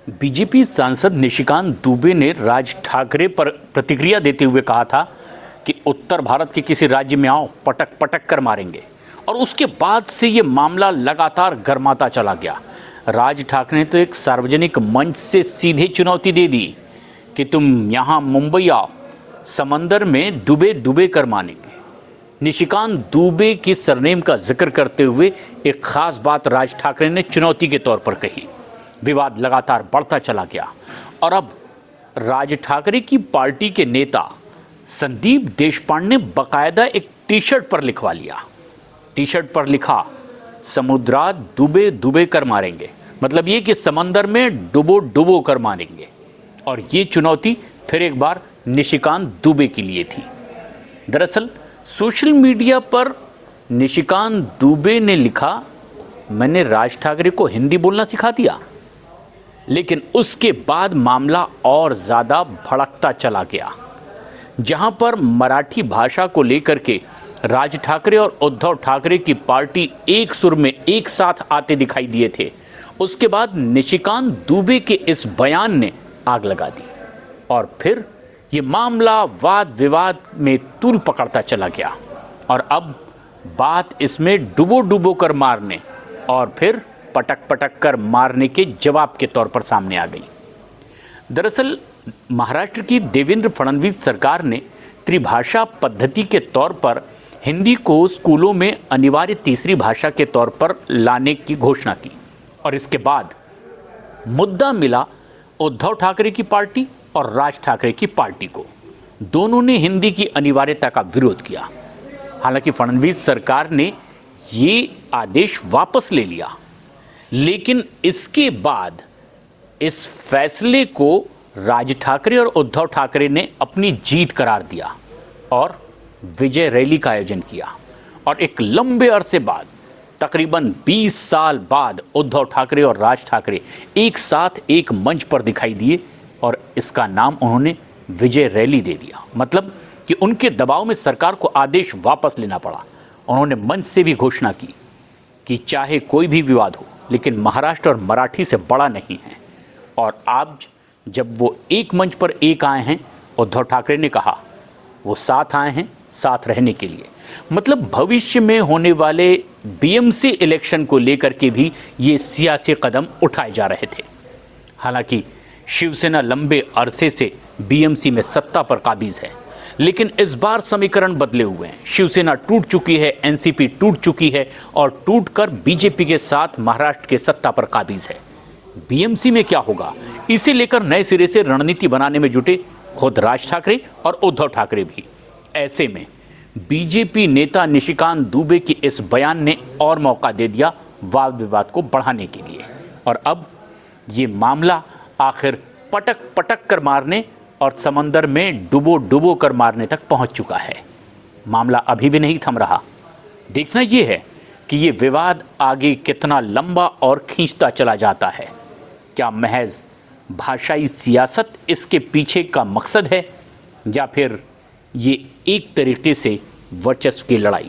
BJP सांसद निशिकांत दुबे ने राज ठाकरे पर प्रतिक्रिया देते हुए कहा था कि उत्तर भारत के किसी राज्य में आओ, पटक पटक कर मारेंगे। और उसके बाद से ये मामला लगातार गर्माता चला गया। राज ठाकरे ने तो एक सार्वजनिक मंच से सीधे चुनौती दे दी कि तुम यहाँ मुंबई आओ, समंदर में डूबे डूबे कर मानेंगे। निशिकांत दुबे की सरनेम का जिक्र करते हुए एक खास बात राज ठाकरे ने चुनौती के तौर पर कही। विवाद लगातार बढ़ता चला गया और अब राज ठाकरे की पार्टी के नेता संदीप देशपांडे ने बकायदा एक टी शर्ट पर लिखवा लिया। टी शर्ट पर लिखा, समुद्रात डूबे डूबे कर मारेंगे। मतलब ये कि समंदर में डुबो डुबो कर मारेंगे। और ये चुनौती फिर एक बार निशिकांत दुबे के लिए थी। दरअसल सोशल मीडिया पर निशिकांत दुबे ने लिखा, मैंने राज ठाकरे को हिंदी बोलना सिखा दिया। लेकिन उसके बाद मामला और ज्यादा भड़कता चला गया। जहां पर मराठी भाषा को लेकर के राज ठाकरे और उद्धव ठाकरे की पार्टी एक सुर में एक साथ आते दिखाई दिए थे, उसके बाद निशिकांत दुबे के इस बयान ने आग लगा दी और फिर ये मामला वाद विवाद में तूल पकड़ता चला गया। और अब बात इसमें डुबो डुबो कर मारने और फिर पटक पटक कर मारने के जवाब के तौर पर सामने आ गई। दरअसल महाराष्ट्र की देवेंद्र फडणवीस सरकार ने त्रिभाषा पद्धति के तौर पर हिंदी को स्कूलों में अनिवार्य तीसरी भाषा के तौर पर लाने की घोषणा की। और इसके बाद मुद्दा मिला उद्धव ठाकरे की पार्टी और राज ठाकरे की पार्टी को। दोनों ने हिंदी की अनिवार्यता का विरोध किया। हालांकि फडणवीस सरकार ने ये आदेश वापस ले लिया, लेकिन इसके बाद इस फैसले को राज ठाकरे और उद्धव ठाकरे ने अपनी जीत करार दिया और विजय रैली का आयोजन किया। और एक लंबे अरसे बाद, तकरीबन 20 साल बाद, उद्धव ठाकरे और राज ठाकरे एक साथ एक मंच पर दिखाई दिए और इसका नाम उन्होंने विजय रैली दे दिया। मतलब कि उनके दबाव में सरकार को आदेश वापस लेना पड़ा। उन्होंने मंच से भी घोषणा की कि चाहे कोई भी विवाद हो, लेकिन महाराष्ट्र और मराठी से बड़ा नहीं है। और आज जब वो एक मंच पर एक आए हैं, उद्धव ठाकरे ने कहा वो साथ आए हैं साथ रहने के लिए। मतलब भविष्य में होने वाले बीएमसी इलेक्शन को लेकर के भी ये सियासी कदम उठाए जा रहे थे। हालांकि शिवसेना लंबे अरसे से बीएमसी में सत्ता पर काबिज है, लेकिन इस बार समीकरण बदले हुए हैं। शिवसेना टूट चुकी है, एनसीपी टूट चुकी है और टूटकर बीजेपी के साथ महाराष्ट्र के सत्ता पर काबिज है। बीएमसी में क्या होगा, इसे लेकर नए सिरे से रणनीति बनाने में जुटे खुद राज ठाकरे और उद्धव ठाकरे भी। ऐसे में बीजेपी नेता निशिकांत दुबे की इस बयान ने और मौका दे दिया वाद विवाद को बढ़ाने के लिए। और अब ये मामला आखिर पटक पटक कर मारने और समंदर में डुबो डुबो कर मारने तक पहुंच चुका है। मामला अभी भी नहीं थम रहा। देखना यह है कि ये विवाद आगे कितना लंबा और खींचता चला जाता है। क्या महज भाषाई सियासत इसके पीछे का मकसद है, या फिर ये एक तरीके से वर्चस्व की लड़ाई?